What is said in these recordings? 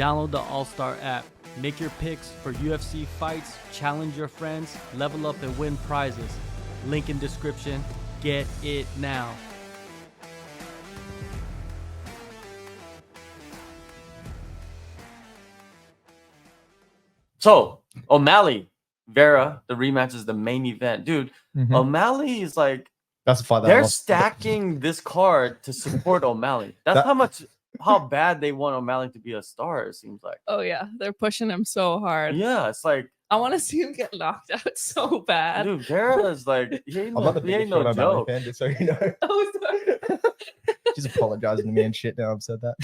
Download the AllStar app. Make your picks for UFC fights, challenge your friends, level up and win prizes. Link in description. Get it now. So, O'Malley, Vera, the rematch is the main event. Dude, O'Malley is like, that's a fight they're stacking this card to support O'Malley. That's how bad they want O'Malley to be a star, it seems like. Oh, yeah. They're pushing him so hard. Yeah, it's like, I want to see him get knocked out so bad. Dude, Vera is like, he ain't no joke. Fan, just so you know. Oh, sorry. She's apologizing to me and shit now I've said that.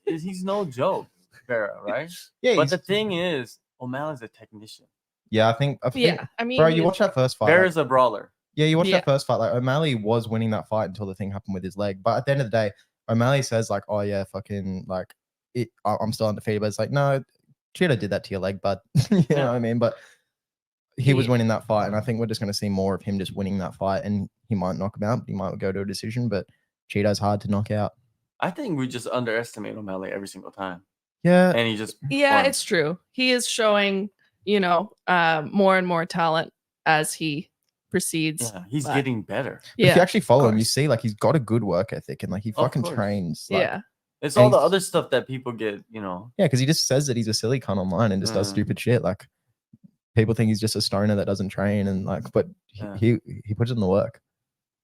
He's no joke, Vera, right? Yeah. But the thing is, O'Malley's a technician. Yeah, I think. Yeah, I mean, bro, you watch that first fight. Vera's a brawler. Yeah, you watch that first fight. Like O'Malley was winning that fight until the thing happened with his leg. But at the end of the day, O'Malley says like, "Oh yeah, fucking like, I'm still undefeated." But it's like, no, Cheetah did that to your leg, bud. You know what I mean? But he was winning that fight, and I think we're just going to see more of him just winning that fight. And he might knock him out. He might go to a decision, but Cheetah's hard to knock out. I think we just underestimate O'Malley every single time. Yeah, and he just it's true. He is showing, more and more talent as he proceeds. Yeah, he's getting better. Yeah, if you actually follow him, you see like he's got a good work ethic and like he fucking trains. Like, yeah, it's all the other stuff that people get, Yeah, because he just says that he's a silly cunt online and just does stupid shit. Like people think he's just a stoner that doesn't train and like, but he puts in the work.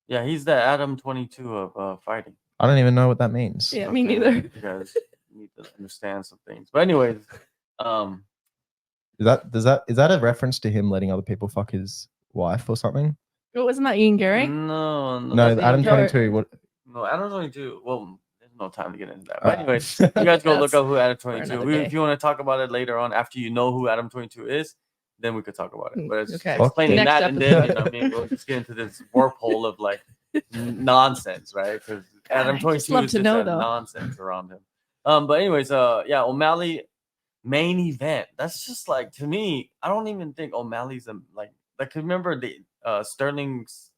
Yeah, he's the Adam 22 of fighting. I don't even know what that means. Yeah, me neither. You guys need to understand some things. But anyways, is that a reference to him letting other people fuck his wife or something? Oh, wasn't that Ian Gary? No, Adam 22. What? No, Adam 22. Well, there's no time to get into that. But anyways, you guys go look up who Adam 22 is. If you want to talk about it later on, after you know who Adam 22 is, then we could talk about it. But it's explaining Next that, episode. and then I mean, we'll just get into this wormhole of like nonsense, right? Because Adam 22 is just nonsense around him. But anyways, O'Malley main event. That's just like, to me, I don't even think O'Malley's like remember the Sterling's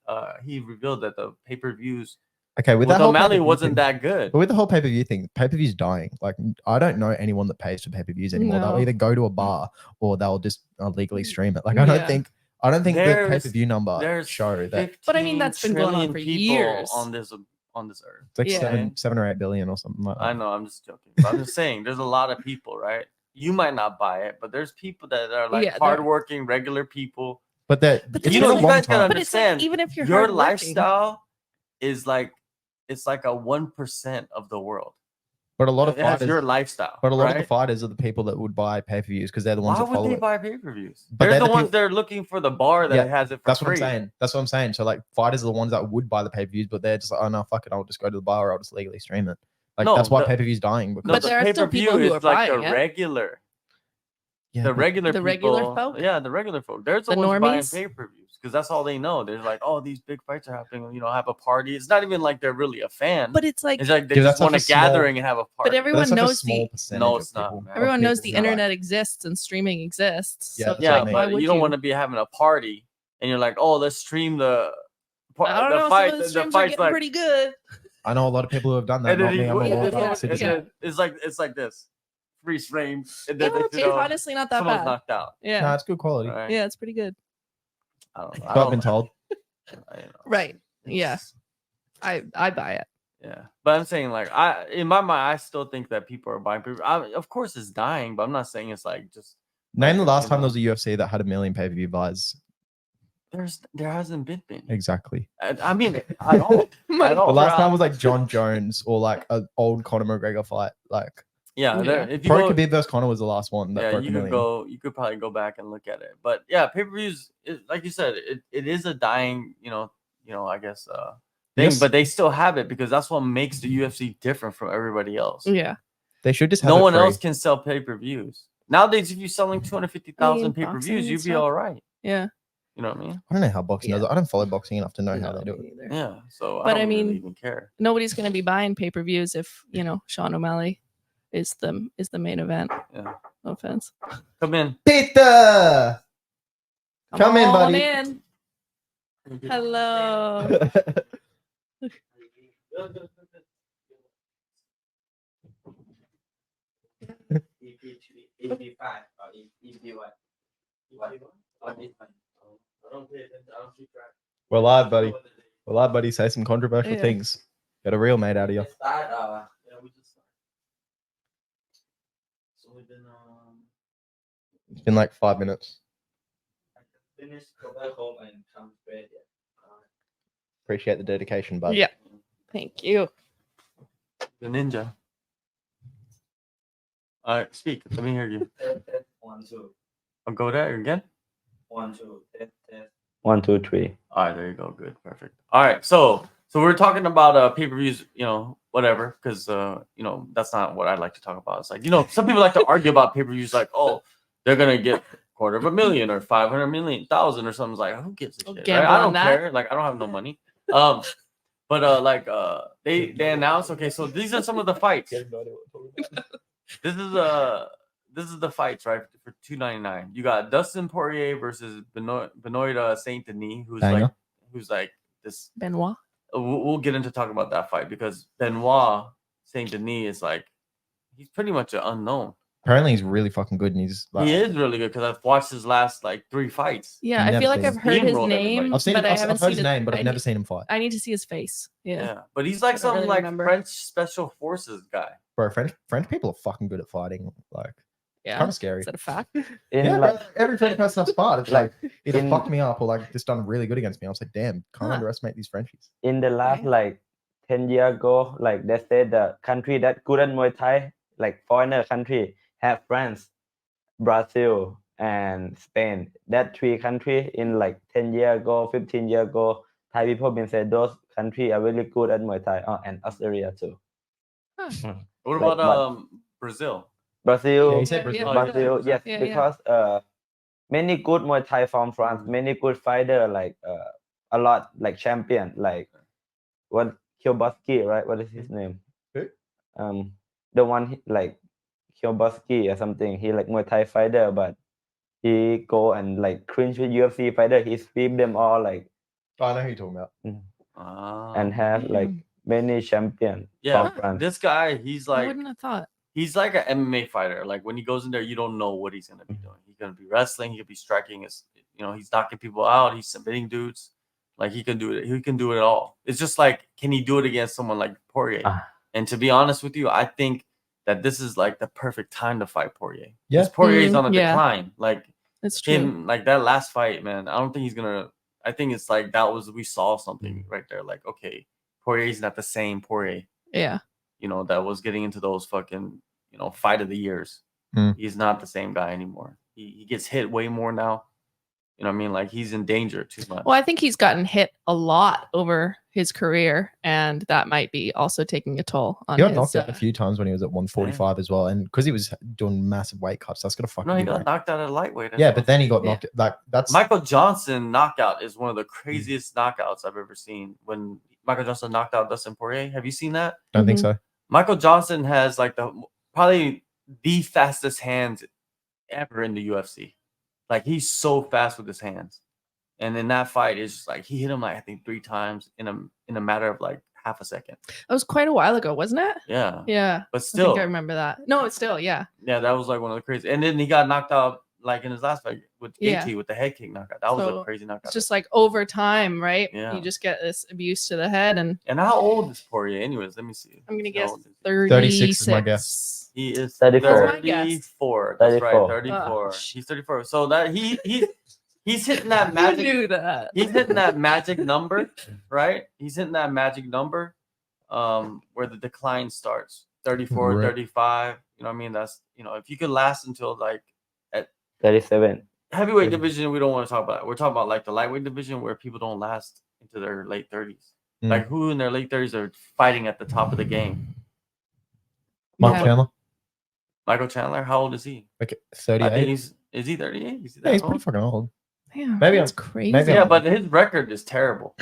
he revealed that the pay-per-views with that O'Malley wasn't that good. But with the whole pay-per-view thing, pay-per-view's dying. Like I don't know anyone that pays for pay-per-views anymore. They'll either go to a bar or they'll just illegally stream it. Like I don't think the pay-per-view number show that. But I mean, that's been going on for years on this earth. It's like 7 or 8 billion or something like that. I know, I'm just joking. But I'm just saying, there's a lot of people, right? You might not buy it, but there's people that are like hardworking, regular people. But you guys gotta understand. Even if you're your lifestyle is like, it's like a 1% of the world. But a lot of fighters, your lifestyle. But a lot of the fighters are the people that would buy pay-per-views because they're the ones that follow. Why would they buy pay-per-views? They're the ones that are looking for the bar that has it for that's free. What I'm saying. That's what I'm saying. So like fighters are the ones that would buy the pay-per-views, but they're just like, oh no, fuck it, I'll just go to the bar or I'll just legally stream it. Like that's why pay-per-view's dying. Because but there are still people who are like buying the regular. Yeah, the regular folk. Yeah, the regular folk. They're the ones buying pay-per-views because that's all they know. They're like, oh, these big fights are happening. Have a party. It's not even like they're really a fan. But it's like they just want a gathering and have a party. But everyone knows no, it's not. Everyone knows the internet exists and streaming exists. Yeah, but you don't want to be having a party and you're like, oh, let's stream the fight. The fight's like pretty good. I know a lot of people who have done that. It's like this. Free streams. And then it's honestly not that bad. Knocked out. Yeah, no, it's good quality. Right. Yeah, it's pretty good. I don't know. I've been told. Right. Yeah. I buy it. Yeah, but I'm saying like in my mind, I still think that people are buying. Of course, it's dying, but I'm not saying it's like just. Name the last time there was a UFC that had 1 million pay-per-view buys. There hasn't been. Exactly. I mean, I don't. The last time was like John Jones or like an old Conor McGregor fight, like. Yeah, if you Pro Khabib versus Conor was the last one. That you could probably go back and look at it. But yeah, pay-per-views, like you said, it is a dying, I guess thing. Yes. But they still have it because that's what makes the UFC different from everybody else. Yeah, they should just have no one else can sell pay-per-views nowadays. If you're selling 250,000 pay-per-views, you'd be all right. Yeah. You know what I mean? I don't know how boxing does it. I don't follow boxing enough to know how they do it. Either. Yeah, so but I don't really even care. Nobody's going to be buying pay-per-views if Sean O'Malley is the main event. Yeah. No offense. Come in. Peter! Come in, buddy. In. Hello. EP5 or EP1. What is one? I don't pay attention. I don't keep track. We're live, buddy. We're live, buddy. Say some controversial things. Get a real mate out of you. Let's start. Yeah, we just started. It's only been It's been like 5 minutes. Finish, go back home and come straight. Appreciate the dedication, bud. Yeah. Thank you. the ninja. All right, speak. Let me hear you. Test. 1, 2. I'll go there again. 1, 2. Test. 1, 2, 3. All right, there you go. Good, perfect. All right, so we're talking about pay-per-views, whatever, because that's not what I like to talk about. It's like, some people like to argue about pay-per-views, like, oh, they're gonna get $250,000 or 500,000 or something. It's like, who gives a shit? Right? I don't care. Like, I don't have no money. But they announced, okay, so these are some of the fights. This is the fights, right, for $299. You got Dustin Poirier versus Benoit Saint Denis, who's like this Benoit. We'll get into talking about that fight because Benoit Saint Denis is like, he's pretty much an unknown. Apparently, he's really fucking good, and he's like, he is really good because I've watched his last like 3 fights. Yeah, I feel like I've heard his name. I've heard his name, but I've never seen him fight. I need to see his face. Yeah, but he's like some really remember. French special forces guy. Bro, French people are fucking good at fighting. Like, yeah, kind of scary. Is that a fact? Bro, every French person I've sparred, it's like either fucked me up or like just done really good against me. I was like, damn, can't underestimate these Frenchies. In the last 10 years ago, like they said the country that good at Muay Thai, like foreigner country, have France, Brazil, and Spain. That 3 countries in like 10 years ago, 15 years ago, Thai people been said those countries are really good at Muay Thai. Oh, and Australia too. Huh. What about Brazil? Brazil, Yeah, he said Brazil. Brazil, yes, Yeah, because many good Muay Thai from France, many good fighter, like a lot like champion, like what Kiobaski, right? What is his name? Who? The one like Kiobaski or something. He like Muay Thai fighter, but he go and like cringe with UFC fighter. He sweep them all like. Oh, I know who you're talking about. And have like many champion. Yeah, from France. this guy, he's like. I wouldn't have thought. He's like an MMA fighter. Like when he goes in there, you don't know what he's gonna be doing. He's gonna be wrestling. He could be striking. He's knocking people out. He's submitting dudes. Like he can do it. He can do it all. It's just like, can he do it against someone like Poirier? And to be honest with you, I think that this is like the perfect time to fight Poirier. Yeah, Poirier's on a decline. Like it's true. Him, like that last fight, man. I don't think he's gonna. I think it's like we saw something right there. Like, okay, Poirier's not the same Poirier. Yeah. That was getting into those fucking, fight of the years. He's not the same guy anymore. He gets hit way more now. You know what I mean? Like he's in danger too much. Well, I think he's gotten hit a lot over his career, and that might be also taking a toll on him. He got knocked out a few times when he was at 145 as well, and because he was doing massive weight cuts, that's gonna fucking. No, he got knocked out at lightweight. Yeah, but then he got knocked. Like that's Michael Johnson knockout is one of the craziest knockouts I've ever seen. When Michael Johnson knocked out Dustin Poirier, have you seen that? Don't think so. Michael Johnson has like probably the fastest hands ever in the UFC. Like he's so fast with his hands, and in that fight, it's just like he hit him like I think 3 times in a matter of like half a second. That was quite a while ago, wasn't it? Yeah. Yeah. But still, I think I remember that. No, it's still, yeah. Yeah, that was like one of the crazy. And then he got knocked out like in his last fight with AT with the head kick knockout. That was a crazy knockout. It's just like over time, right? Yeah. You just get this abuse to the head. And how old is Poirier? Anyways, let me see. I'm gonna guess 36 is my guess. He is 34. 34. That's right, 34. He's 34. So that he's hitting that magic. I knew that. He's hitting that magic number, right? He's hitting that magic number, where the decline starts. 34, 35. You know what I mean? That's if you could last until like at 37. Heavyweight division, we don't want to talk about. We're talking about like the lightweight division where people don't last into their late 30s. Like who in their late 30s are fighting at the top of the game? Michael Chandler, how old is he? Like 38. Is he 38? He's pretty fucking old. Damn, maybe that's crazy. But his record is terrible.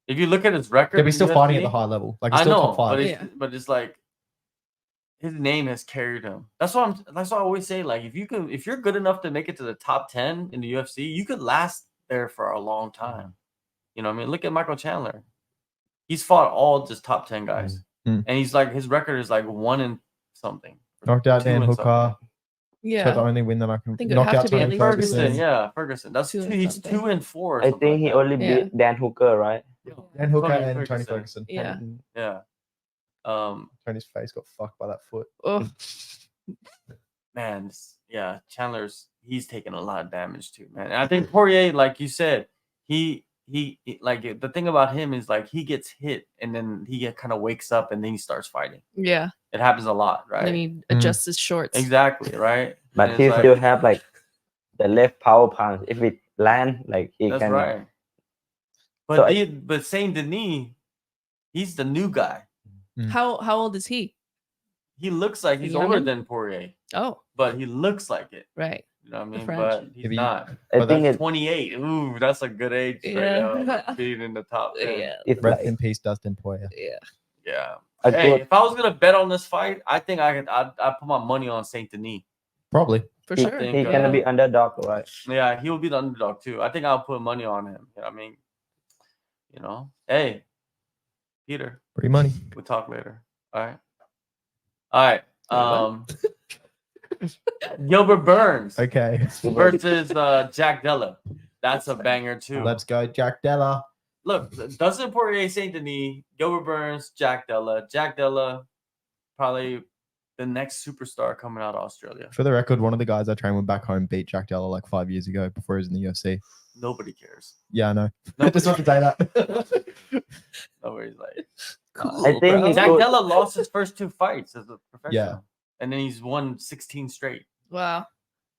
If you look at his record, he's still fighting at the high level. Like he's still top 5. But it's like his name has carried him. That's what I always say. Like if you're good enough to make it to the top 10 in the UFC, you could last there for a long time. You know what I mean? Look at Michael Chandler. He's fought all just top 10 guys. And he's like his record is like 1 in something. Knocked out 2 Dan and something. Hooker. So the Yeah. only win that I can. think it would Knocked have out to be at Tony least Ferguson, Ferguson. yeah, Ferguson. That's 2 two. and He's something. 2 and 4. Or I something think like he that. only Yeah. beat Dan Hooker, right? Dan Hooker Tony and Tony Ferguson. Ferguson. Yeah. Yeah. Tony's face got fucked by that foot. Oh, Man, yeah, Chandler's he's taking a lot of damage too, man. And I think Poirier, like you said, he like the thing about him is like he gets hit and then he kind of wakes up and then he starts fighting. yeah. It happens a lot, right? And then he adjusts his shorts. Exactly, right? But And he it's like- still have like the left power punch. If it land, like he that's can. right. So But Saint Denis, he's the new guy. How old is he? He looks like he's older than Poirier, Oh, but he looks like it. right. You know what I mean? French. But he's If he- not. I But think that's it, 28. Ooh, that's a good age right Yeah. now. Being in the top 10. Yeah. it's Rest like in peace, Dustin Poirier. Yeah. Yeah. a Hey, good. if I was gonna bet on this fight, I think I'd put my money on Saint Denis. Probably. For He, sure. think, he gonna be underdog, right? Yeah, he will be the underdog too. I think I'll put money on him. You know what I mean, hey, Peter, Free money. we'll talk later. All right. Gilbert Burns Okay. versus Jack Della. That's a banger too. Let's go, Jack Della. Look, Dustin Poirier, Saint Denis, Gilbert Burns, Jack Della. Jack Della, probably the next superstar coming out of Australia. For the record, one of the guys I trained with back home beat Jack Della like 5 years ago before he was in the UFC. Nobody cares. Yeah, I know. Nobody, Just want to say that. nobody's like. I think he Jack could- Della lost his first 2 fights as a professional. Yeah. And then he's won 16 straight. Wow.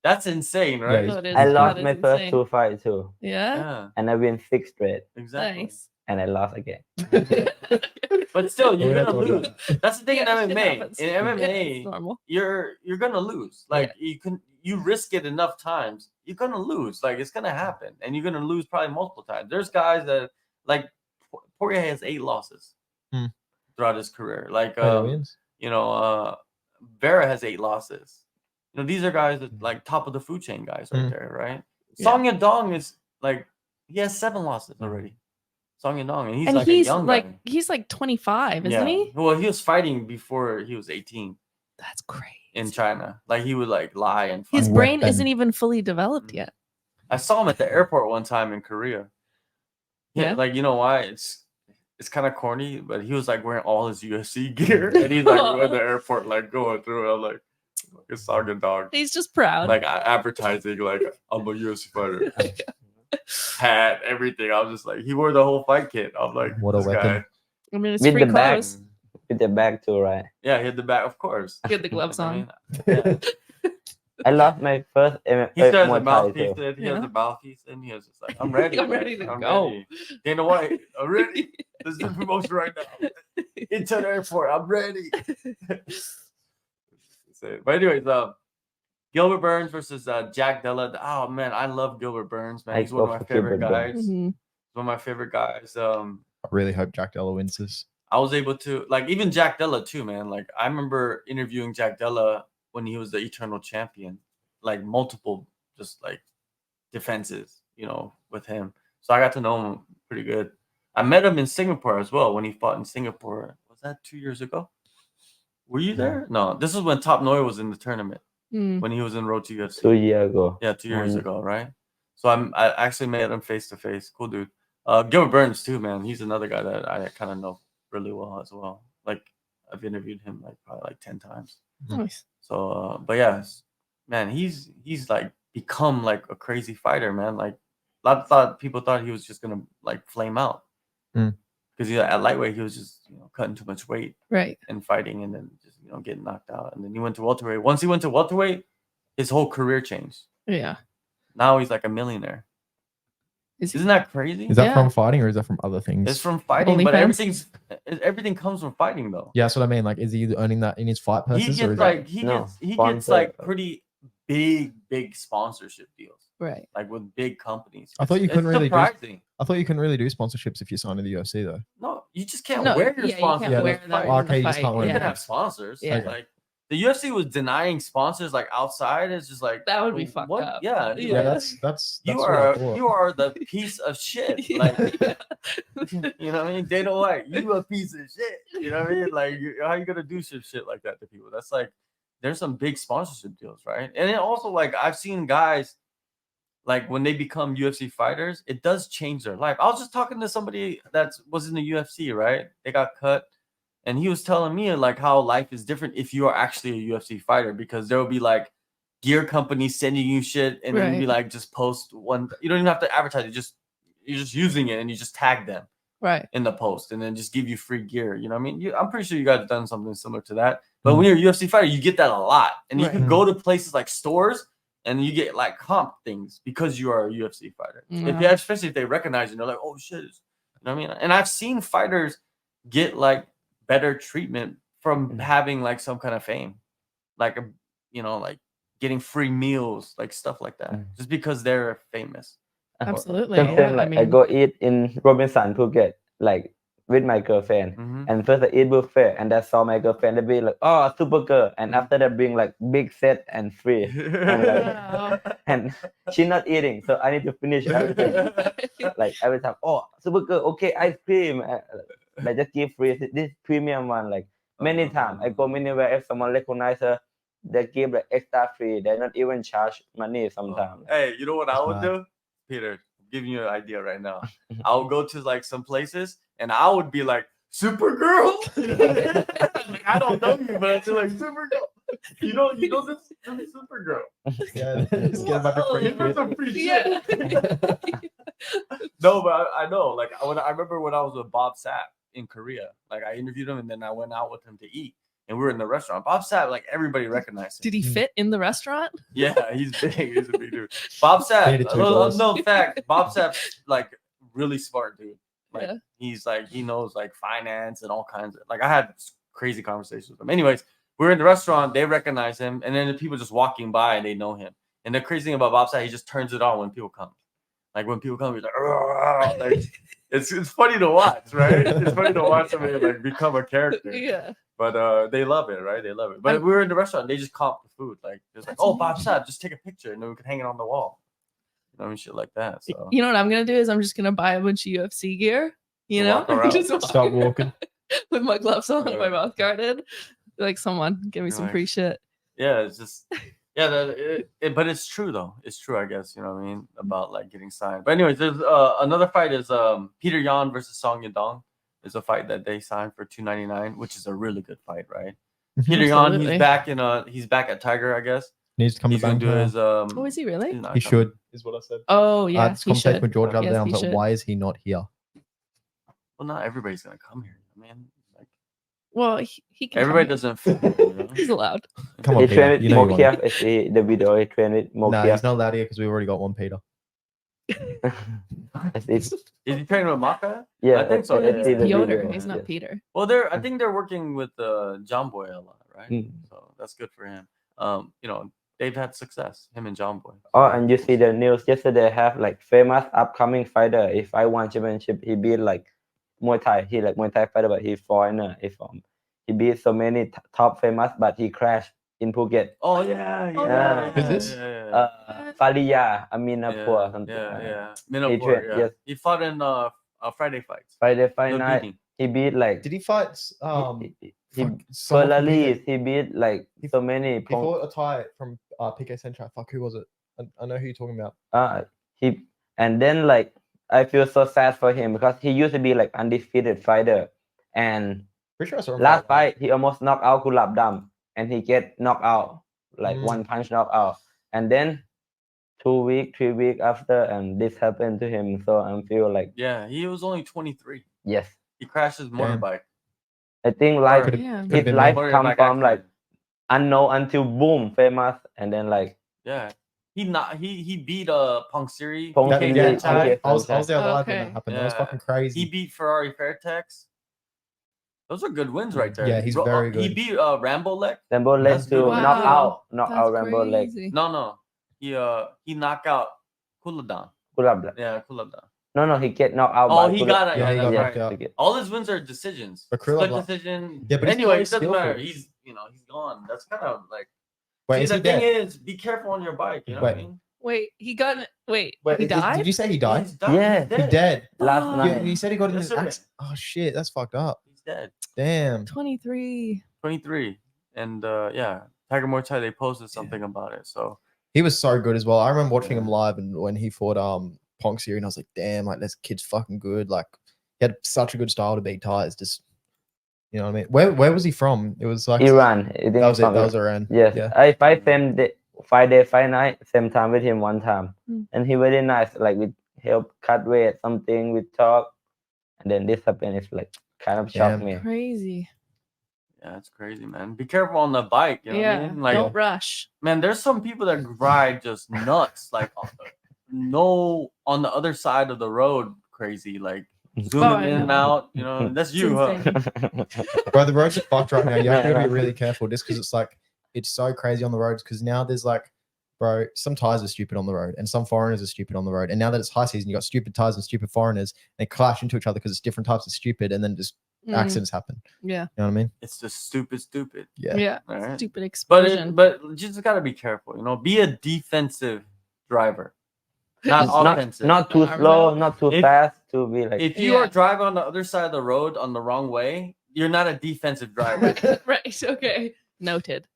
That's insane, right? Yeah, Oh, it is- I that lost is my first insane. 2 fights too, Yeah. Yeah, and I win 6 straight, exactly. Nice. and I lost again. But still, you're Yeah, gonna that's what lose. That's the thing Yeah, in shit MMA. happens. In It's MMA, normal. you're gonna lose. Like you risk it enough times, you're gonna lose. Like it's gonna happen, and you're gonna lose probably multiple times. There's guys that like Poirier has 8 losses throughout his career. Like Wins. Vera has 8 losses. These are guys that like top of the food chain guys right there, right? Yeah. Song Yadong is like he has 7 losses already. Song Yadong, and he's And like he's a young like guy. he's like 25, isn't he? Well, he was fighting before he was 18 That's crazy. in China. Like he would like lie and fight. His Weapon. brain isn't even fully developed yet. I saw him at the airport one time in Korea. Yeah. Like you know why? It's kind of corny, but he was like wearing all his UFC gear, and he's like at the airport, like going through. I'm like, it's Song and Dog, He's just proud. like advertising, like I'm a UFC fighter, hat, everything. I was just like, he wore the whole fight kit. I'm like, What a this weapon. guy. I mean, it's With free the bag. clothes. With the bag too, right? Yeah, he had the back, of course. Get the gloves I on. mean, yeah. I lost my first He still has Muay a Thai mouthpiece too. in. He Yeah. has a mouthpiece in. He was just like, I'm ready. I'm ready to I'm go. ready. Dana White, I'm ready. This is the promotion right now. Into the airport, I'm ready. But anyways, Gilbert Burns versus Jack Della. Oh man, I love Gilbert Burns, man. I He's one of go my for favorite Gilbert Burns. guys. Mhm. One of my favorite guys. I really hope Jack Della wins this. I was able to like even Jack Della too, man. Like I remember interviewing Jack Della when he was the Eternal Champion, like multiple just like defenses, with him. So I got to know him pretty good. I met him in Singapore as well when he fought in Singapore. Was that 2 years ago? Were you there? No, this is when Top Noy was in the tournament Mm. when he was in Road to UFC. 2 years ago. Yeah, 2 years Mm. ago, right? So I actually met him face to face. Cool dude. Gilbert Burns too, man. He's another guy that I kind of know really well as well. Like I've interviewed him like probably like 10 times. Nice. So, but yeah, man, he's like become like a crazy fighter, man. Like a lot of people thought he was just gonna like flame out because at lightweight he was just cutting too much weight Right. and fighting, and then just getting knocked out. And then he went to welterweight. Once he went to welterweight, his whole career changed. Yeah. Now he's like a millionaire. Is he? Isn't that crazy? Is that Yeah. from fighting or is that from other things? It's from fighting, but OnlyFans? everything comes from fighting though. Yeah, that's what I mean. Like, is he earning that in his fight He purses? or gets is like that... he No, gets sponsor. like pretty big sponsorship deals, Right. like with big companies. I thought you It's couldn't really do- surprising. I thought you couldn't really do sponsorships if you signed to the UFC though. No, you just can't No, wear your yeah, you sponsor. can't Yeah, wear that's that fine. in the Okay, you just fight. can't wear You them. can have sponsors. Yeah. Like the UFC was denying sponsors like outside. It's just like That would be fucked what? up. Yeah, Yeah. Yeah, that's you what I are thought. you are the piece of shit. Like you know what I mean? Dana White, you a piece of shit. You know what I mean? Like how you gonna do shit like that to people? That's like there's some big sponsorship deals, right? And then also like I've seen guys like when they become UFC fighters, it does change their life. I was just talking to somebody that was in the UFC, right? They got cut, and he was telling me like how life is different if you are actually a UFC fighter, because there will be like gear companies sending you shit, and then you'd be like, just post one. You don't even have to advertise it. You're just using it, and you just tag them in the post, and then just give you free gear. You know what I mean? I'm pretty sure you guys have done something similar to that. But when you're a UFC fighter, you get that a lot, and you can go to places like stores. And you get like comp things because you are a UFC fighter. Especially if they recognize you, they're like, oh shit. You know what I mean? And I've seen fighters get like better treatment from having like some kind of fame. Like, like getting free meals, like stuff like that. Just because they're famous. Absolutely. Sometimes like I go eat in Robinson, Phuket, like with my girlfriend. And first I eat buffet, and I saw my girlfriend, they be like, oh, super girl. And after that bring like big set and free. And, and she's not eating, so I need to finish everything. Like every time, oh, super girl, okay, ice cream. They just give free this premium one, like many times. I go anywhere, if someone recognize her, they give like extra free. They not even charge money sometimes. Hey, you know what I would do? Peter, I'm giving you an idea right now. I would go to like some places and I would be like, Supergirl? Like, I don't know you, but I feel like Supergirl. You know this Supergirl. Yeah, just get a bunch of free Give some free shit. No, but I know. Like I remember when I was with Bob Sapp in Korea. Like I interviewed him and then I went out with him to eat. And we were in the restaurant. Bob Sapp, like everybody recognized him. Did he fit in the restaurant? Yeah, he's big. He's a big dude. Bob Sapp, no fact. Bob Sapp's like really smart dude. Like he's like, he knows like finance and all kinds of, like I had crazy conversations with him. Anyways, we're in the restaurant, they recognize him, and then the people just walking by and they know him. And the crazy thing about Bob Sapp, he just turns it on when people come. Like when people come, he's like it's funny to watch, right? It's funny to watch somebody like become a character. Yeah. But they love it, right? They love it. But we were in the restaurant, they just comped the food. Like it's like, oh, Bob Sapp, just take a picture, and then we could hang it on the wall. You know, I mean, shit like that. So you know what I'm gonna do is I'm just gonna buy a bunch of UFC gear. You know, just start walking with my gloves on and my mouth guarded. Like, someone give me some free shit. Yeah, it's just but it's true though. It's true, I guess. You know what I mean, about like getting signed. But anyways, there's another fight is Peter Yan versus Song Yadong. Is a fight that they signed for $299, which is a really good fight, right? Peter Yan, he's back at Tiger, I guess. Needs to come he's to do his oh, is he really? He should, is what I said. Oh yeah, he should. With George other day, I was like, why is he not here? Well, not everybody's gonna come here, man. Like, well, he can. Everybody doesn't fit. You know? He's allowed. Come on, he Peter. trained with Mokiaf. I see the video. He trained with Mokiaf. Nah, he's not allowed here because we've already got one Peter. Is he training with Maka? Yeah, I think so. He's Piotr. He's not Peter. Well, I think they're working with John Boy a lot, right? So that's good for him. You know, they've had success, him and John Boy. Oh, and you see the news yesterday have like famous upcoming fighter. If I won championship, he beat like Muay Thai. He like Muay Thai fighter, but he foreigner. He beat so many top famous, but he crashed in Phuket. Oh yeah. Who's this? Faria Aminapur. Minapur, yes. He fought in Friday fights. Friday fight night. He beat like. Did he fight? Polaris. He beat like so many. He fought a Thai from PK Central. Fuck, who was it? I know who you're talking about. And then like I feel so sad for him because he used to be like undefeated fighter, and last fight he almost knocked out Kulab Dam, and he get knocked out like one punch knocked out, and then 3 weeks after, and this happened to him. So I feel like he was only 23. Yes, he crashed his motorbike. I think like his life come from like unknown until boom famous, and then like he beat Punk Siri. I was there live when that happened. That was fucking crazy. He beat Ferrari Fairtex. Those are good wins right there. Yeah, he's very good. He beat Rambo Lek. Rambo Lek to knock out Rambo Lek. No. He knocked out Kulabdan. Yeah, Kulabdan. No, he get knocked out. Oh, he got it. Yeah, he got knocked out. All his wins are decisions. Split decision. Yeah, but anyway, it doesn't matter. He's gone. That's kind of like. Wait, the thing is, be careful on your bike. You know what I mean? Wait, he died? Did you say he died? Yeah, he's dead. Last night. He said he got in an accident. Oh shit, that's fucked up. He's dead. Damn. 23. And Tiger Muay Thai, they posted something about it. So He was so good as well. I remember watching him live and when he fought Ponxier, and I was like, damn, like this kid's fucking good. Like he had such a good style to beat Thais. Just you know what I mean? Where was he from? It was like Iran. That was it. That was Iran. Yes, Yeah. I fight same day, 5 day, 5 night, same time with him one time, Mm. and he very nice. Like we help cut weight, something we talk, and then this happened. It's like kind of shocked Damn. me. Crazy. yeah, it's crazy, man. Be careful on the bike. You know what I Yeah. mean? Like, Don't rush. man, there's some people that ride just nuts, like no on the other side of the road, crazy, like zooming I in and know. out. You know, that's It's you, huh? insane. Bro, the roads are fucked right now. You have to be really careful just because it's so crazy on the roads. Because now there's like, bro, some Thais are stupid on the road and some foreigners are stupid on the road. And now that it's high season, you got stupid Thais and stupid foreigners. They clash into each other because it's different types of stupid, and then just Mm, accidents happen. yeah. You know what I mean? It's just stupid. Yeah. Yeah. All right. Stupid But explosion. but you just gotta be careful. You know, be a defensive driver, not not offensive. not too Arms slow, out. not too If- fast to be like. If you Yeah. are driving on the other side of the road on the wrong way, you're not a defensive driver. Right. Okay. Noted.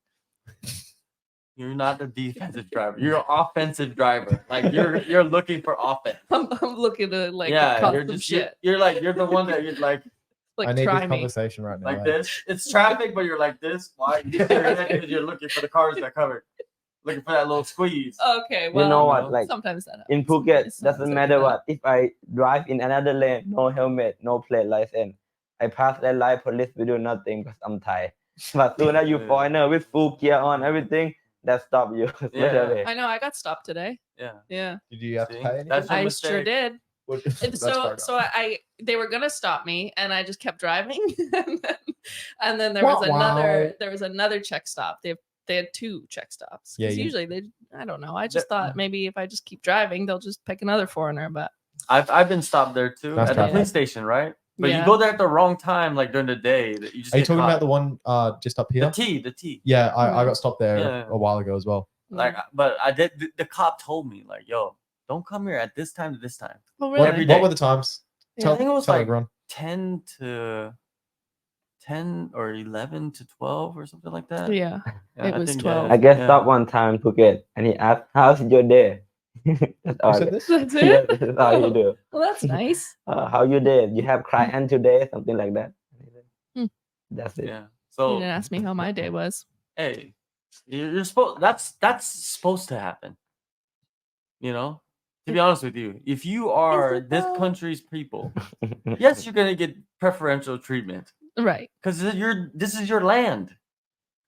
You're not a defensive driver. You're an offensive driver. Like you're looking for offense. I'm looking to like Yeah, cause you're some just shit. you're the one that you're like Like I need try this me. conversation right now. like eh? this. It's traffic, but you're like this. Why? Because you're looking for the cars that covered. Looking for that little squeeze. Okay. Well, you know no. what? Like sometimes that in happens. Phuket, It's doesn't sometimes matter like what. If I drive in another lane, no helmet, no plate license, I pass that light, police will do nothing because I'm Thai. But soon as you Yeah. foreigner with full gear on, everything, that stop you straight Yeah. away. I know. I got stopped today. Yeah. Yeah. Did you have See? to pay anything? That's your I sure mistake. did. What- And that's so fair enough. they were gonna stop me and I just kept driving and then there was Wow. another check stop. They had 2 check stops. Yeah, 'Cause you- usually I don't know. I just thought maybe if I just keep driving, they'll just pick another foreigner. But I've been stopped there too That's at the traffic. police station, right? But Yeah. you go there at the wrong time, like during the day. That you just Are you get talking caught. about the one just up here? the T? Yeah, I got stopped there Yeah. a while ago as well. Like, but I did. The cop told me, like, yo, don't come here at this time to this time. oh What, really? Every day. what were the times? Yeah. Tell, I think it was tell like everyone. 10 or 11 to 12 or something like that. Yeah. It I was think, 12. I guess yeah. stop one time in Phuket, and he asked, "How's your day?" That's You all. said this? That's Yeah, it. this is how you do. Well, that's nice. How you day? You have client today, something like that. Hmm. That's it. Yeah. You So didn't ask me how my day was. hey, you're supposed. That's supposed to happen. You know, to be honest with you, if you are it this though? country's people, yes, you're gonna get preferential treatment Right. because this is your land.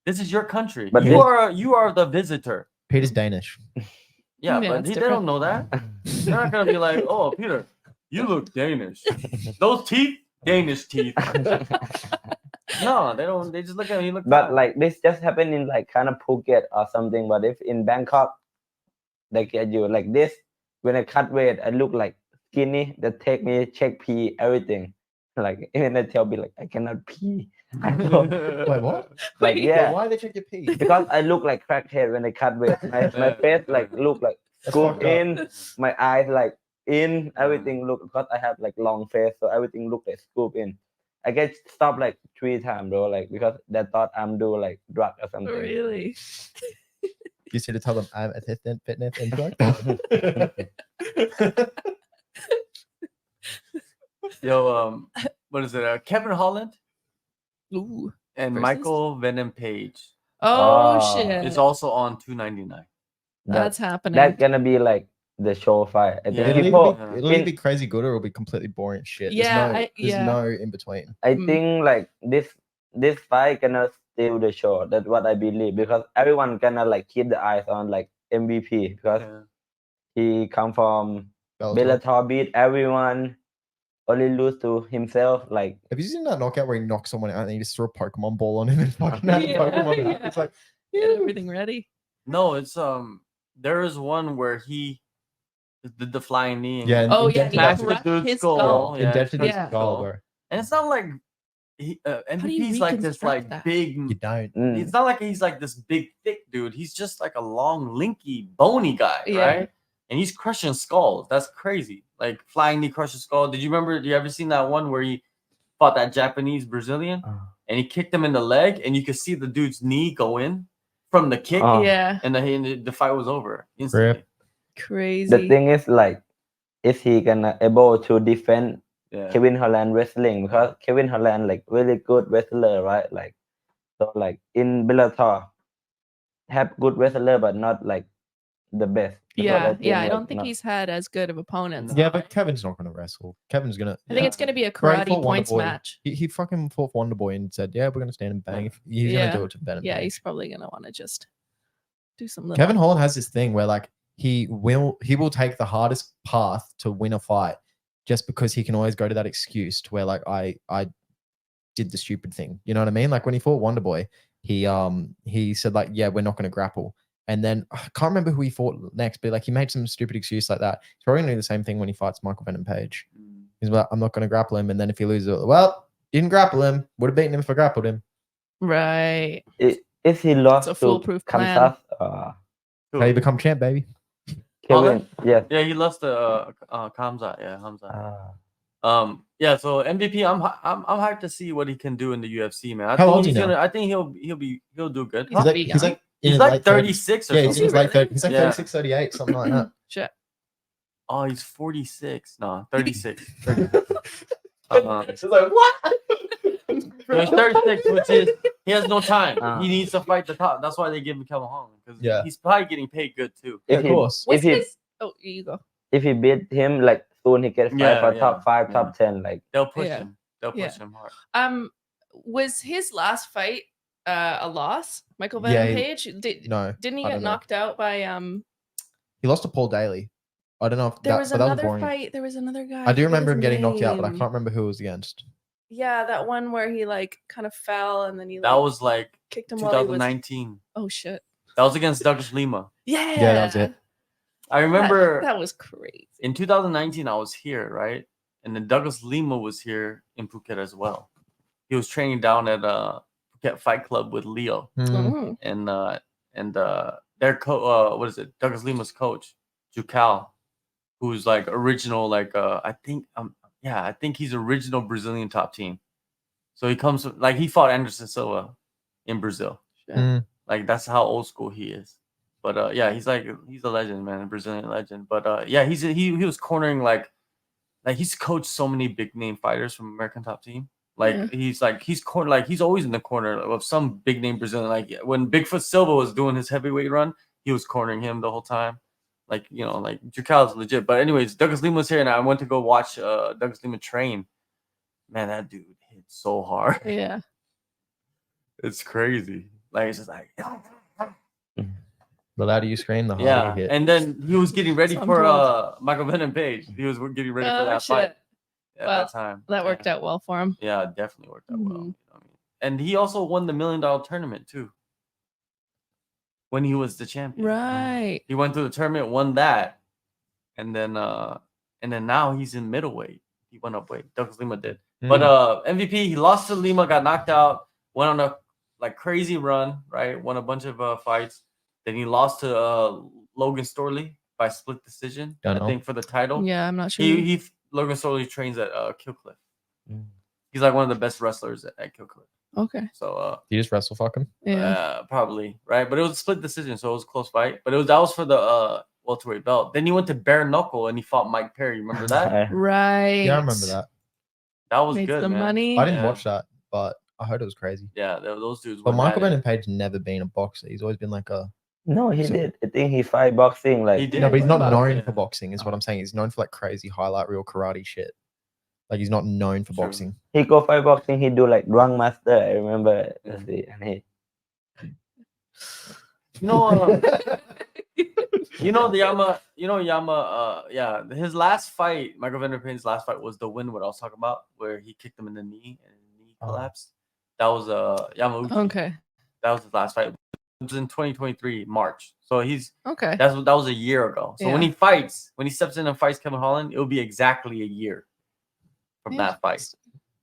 This is your country. But you are the visitor. Peter's Danish. Yeah, Yeah, but it's they different. don't know that. They're not gonna be like, "Oh, Peter, you look Danish. Those teeth, Danish teeth." No, they don't. They just look at me. Look. But fine. like this just happened in like kind of Phuket or something. But if in Bangkok, they get you like this. When I cut weight, I look like skinny. They take me check pee everything. Like even they tell me like I cannot pee. I know. Wait, what? Like Wait. yeah, Why did they check your pee? because I look like crackhead when I cut weight. My face like look like That's scoop fucked up. in. My eyes like in. Everything look because I have like long face, so everything look like scoop in. I get stopped like 3 times, bro. Like because they thought I'm do like drug or something. Really? You should have told them I'm assistant fitness instructor. Yo, what is it? Kevin Holland Ooh. and Versus? Michael Venom Page Oh Ah. shit. is also on 299. That's happening. That's gonna be like the show fight. I think Yeah. It'll, people. it'll either be crazy good or it'll be completely boring as shit. Yeah, There's no in between. I Mm. think like this fight gonna steal the show. That's what I believe because everyone gonna like keep the eyes on like MVP because Yeah. he come from Bellator. Bellator, beat everyone, only lose to himself. Like Have you seen that knockout where he knocks someone out and he just threw a Pokemon ball on him and fucking had Yeah, Pokemon? yeah. It's like, Get everything ready. No, it's there is one where he did the flying knee. And yeah, and Oh, yeah, indented he smashed that- the crushed dude's his skull. skull. Yeah, indented his Yeah. skull, bro. And it's not like do you MVP's like this reconstruct like that? big. You don't. mm, It's not like he's like this big thick dude. He's just like a long, linky, bony guy, Yeah. right? And he's crushing skulls. That's crazy. Like flying knee crushes skull. Did you remember? You ever seen that one where he fought that Japanese Brazilian uh, and he kicked him in the leg and you could see the dude's knee go in from the kick, Yeah, and the fight was over instantly. crazy. The thing is like, is he gonna able to defend Yeah. Kevin Holland wrestling? Because Kevin Holland like really good wrestler, right? Like, so like in Bellator, have good wrestler, but not like the best. That's what Yeah, think, yeah. I like, don't think not- he's had as good of opponents. Yeah, but Kevin's not going to wrestle. Kevin's going to. I think it's gonna be a Bro, he karate fought points Wonderboy. match. He fucking fought Wonderboy and said, "Yeah, we're gonna stand and bang." He's Yeah. gonna do it to Ben. Yeah, he's probably gonna want to just do some little. Kevin Holland has this thing where like he will take the hardest path to win a fight, just because he can always go to that excuse to where like I did the stupid thing. You know what I mean? Like when he fought Wonderboy, he said like, "Yeah, we're not gonna grapple." And then I can't remember who he fought next, but like he made some stupid excuse like that. He's probably gonna do the same thing when he fights Michael Venom Page. He's like, I'm not gonna grapple him, and then if he loses, well, didn't grapple him. Would have beaten him if I grappled him. Right. Is he lost a to foolproof plan. Kansas? How you become champ, baby? Kevin, yes. Yeah, he lost to Kamzat. Yeah, Hamzat. Ah. Yeah. So MVP, I'm hyped to see what he can do in the UFC, man. How old is he now? I think he'll do good. He's pretty young. in his He's like late 36 or Yeah, something. he's like really? he's like Yeah. 36, 38, something like that. Shit. Oh, he's 46. No, 36. It's like what? So he's 36, which is he has no time. Ah. He needs to fight the top. That's why they give him Kevin Holland, because Yeah. he's probably getting paid good too. Yeah, If of he, course. What's if he his? Oh, you go. if he beat him, like soon he gets fight Yeah, for yeah, top 5, yeah. top 10. Like, They'll push Yeah. him. They'll push Yeah. him hard. Was his last fight a loss? Michael Yeah, Venom he- Page? No, Didn't he I get don't know. knocked out by He lost to Paul Daly. I don't know if There that, was but that was another boring. fight. There was another guy. I do forget remember his him getting knocked out, but I name. can't remember who it was against. Yeah, that one where he like kind of fell and then he That like, was like kicked him while he was. 2019. Oh shit! That was against Douglas Lima. Yeah, that was it. I remember that was crazy. in 2019 I was here, right? And then Douglas Lima was here in Phuket as well. He was training down at Phuket Fight Club with Leo Oh. and their what is it? Douglas Lima's coach, Jucal, who's like original, like I think he's original Brazilian top team. So he comes like he fought Anderson Silva in Brazil. Mm. Like that's how old school he is. But yeah, he's a legend, man, a Brazilian legend. But yeah, he was cornering like he's coached so many big name fighters from American Top Team. Like Yeah. he's always in the corner of some big name Brazilian. Like when Bigfoot Silva was doing his heavyweight run, he was cornering him the whole time. Like like Jucal is legit. But anyways, Douglas Lima was here, and I went to go watch Douglas Lima train. Man, that dude hit so hard. Yeah. It's crazy. Like it's just like The louder you scream, the harder yeah. you hit. And then he was getting ready Some for pro. Michael Venom Page. He was getting ready for Oh, that shit. fight at Well, that time. That worked out well for him. Yeah, it definitely worked out well. Mhm. You know what I mean? And he also won the $1 million tournament too. When he was the champion. Right. He went through the tournament, won that, and then now he's in middleweight. He went up weight. Douglas Lima did. But MVP, he lost to Lima, got knocked out, went on a like crazy run, right? Won a bunch of fights. Then he lost to Logan Storley by split decision, Don't I know. think, for the title. Yeah, I'm not sure. Logan Storley trains at Killcliff. Mm. He's like one of the best wrestlers at Killcliff. Okay. So You just wrestle fuck him? Yeah. probably, right? But it was a split decision, so it was a close fight. But that was for the welterweight belt. Then he went to bare knuckle and he fought Mike Perry. Remember that? Right. Yeah, I remember that. That was Made good, some man. money. I didn't Yeah. watch that, but I heard it was crazy. Yeah, those dudes. But went Michael at it. Venom Page never been a boxer. He's always been like a No, he So- did. I think he fight boxing. Like, He did. no, but he's not Yeah. known Yeah. for boxing. Is what I'm saying. He's known for like crazy highlight reel karate shit. Like he's not known for True. boxing. he go fight boxing. He do like Drunk Master. I remember. Let's see, and he. You know, yeah. His last fight, Michael Venom Page's last fight was the win. What I was talking about, where he kicked him in the knee and the knee collapsed. That was Yamauchi. Okay. That was his last fight. It was in 2023 March. So Okay. that was a year ago. So when he steps in and fights Kevin Holland, it'll be exactly a year from that fight.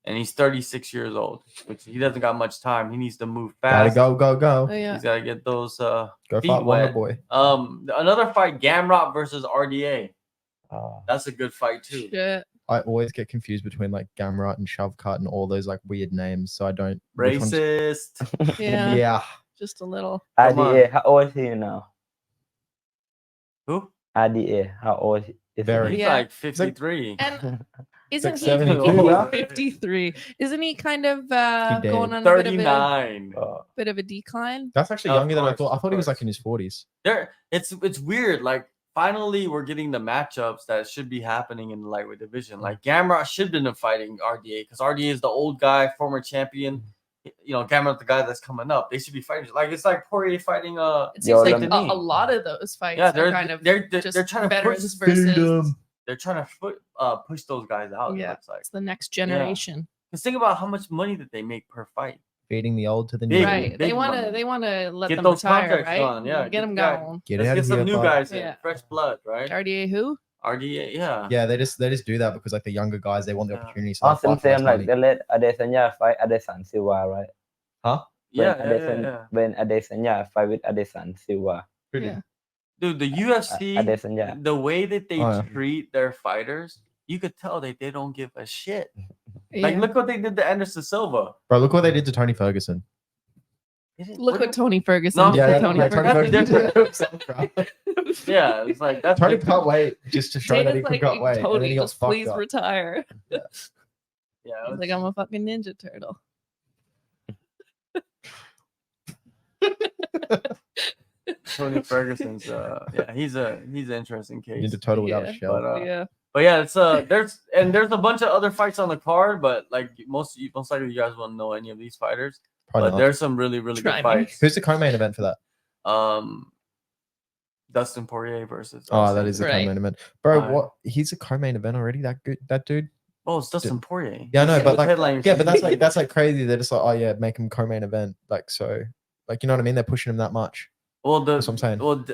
And he's 36 years old, which he doesn't got much time. He needs to move Gotta fast. go. Oh, yeah. He's got to get those Go feet fight Wonder wet. Boy. Another fight, Gamrot versus RDA. That's a good fight too. Shit. I always get confused between like Gamrot and Shovcut and all those like weird names. So I don't. which one's- Racist. Yeah. Yeah. Just a little. Come RDA, on. how old is he now? Who? RDA, how old is Very. He's he? Yeah. like 53. And isn't he 72, yeah. 53? Isn't he kind of dead. going on a 39. bit of a decline? That's actually Of younger than I course, thought. I of thought he was like course. in his 40s. It's weird. Like finally, we're getting the matchups that should be happening in the lightweight division. Like Gamrot should have been fighting RDA because RDA is the old guy, former champion. You know, Gamrot the guy that's coming up. They should be fighting. Like it's like Poirier fighting It seems like Denis. a lot of those fights Yeah, are kind of they're just trying to veterans push versus they're trying to push those guys out. Yeah. It looks like. it's the next generation. Because think about how much money that they make per fight. Feeding the old to the new. Big, Right. They big want money. to let Get them those retire, contracts right? going, yeah, Get them yeah. going. Get Let's out get of some here, new bud. guys in, Yeah. fresh blood, right? RDA who? RDA, yeah. Yeah, they just do that because like the younger guys, they want the Yeah. opportunity. So they Awesome, fight for less same like money. they let Adesanya fight Adesan Silva, right? Huh? Yeah, When Adesanya fight with Adesan Silva. Yeah. Dude, the UFC, Adesanya. the way that they Oh, yeah. treat their fighters, you could tell that they don't give a shit. Yeah. Like, look what they did to Anderson Silva. Bro, look what they did to Tony Ferguson. Look what Tony Ferguson No, did yeah, to yeah, Tony yeah, Ferguson. Yeah, it's like that's Tony different. cut weight just to show that he Dana's could cut weight, and then Tony, he got just fucked please up. retire. Yeah, He's like, I'm a fucking Ninja Turtle. Tony Ferguson's yeah, he's an interesting case. Ninja Turtle without a Yeah. shell. Yeah. But yeah, it's there's a bunch of other fights on the card, but like most likely you guys won't know any of these fighters. Probably But not. there's some really Try good me. fights. Who's the co-main event for that? Dustin Poirier versus. Oh, that is the Right. co-main event, bro. Right. What? He's a co-main event already. That dude. Oh, it's Dustin Poirier. Yeah, I know, He's but like, headlining yeah, but for that's like crazy. They're just like, oh yeah, make him co-main event. Like so, like you know what I mean? They're pushing him that much. Well, That's what I'm saying. Well,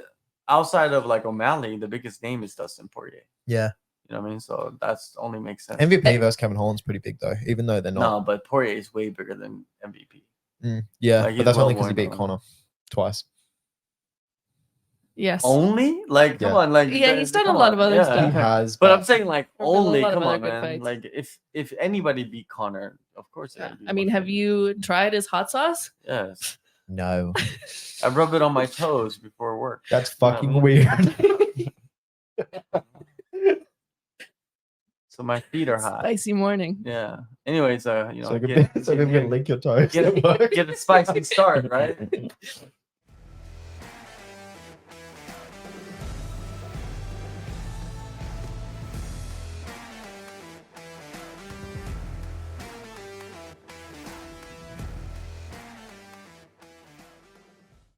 outside of like O'Malley, the biggest name is Dustin Poirier. Yeah. You know what I mean? So that's only makes sense. MVP versus Kevin Holland's pretty big though, even though they're No, not. but Poirier is way bigger than MVP. Yeah, Like, but he's that's only because he well beat worn Connor twice. Yes. Only? Like, come Yeah. on, like Yeah, he's done a come lot on, of other yeah. stuff. He has, But I'm saying like There's been a only. lot of Come other on, good man. fights. Like if anybody beat Connor, of course. Yeah. it'd be I mean, more have famous. you tried his hot sauce? Yes, no. I rub it on my toes before work. That's You know fucking what I mean? weird. So my feet are hot. Spicy morning. Yeah. Anyways, you know, so get they're gonna link your toes. get a spicy start, right?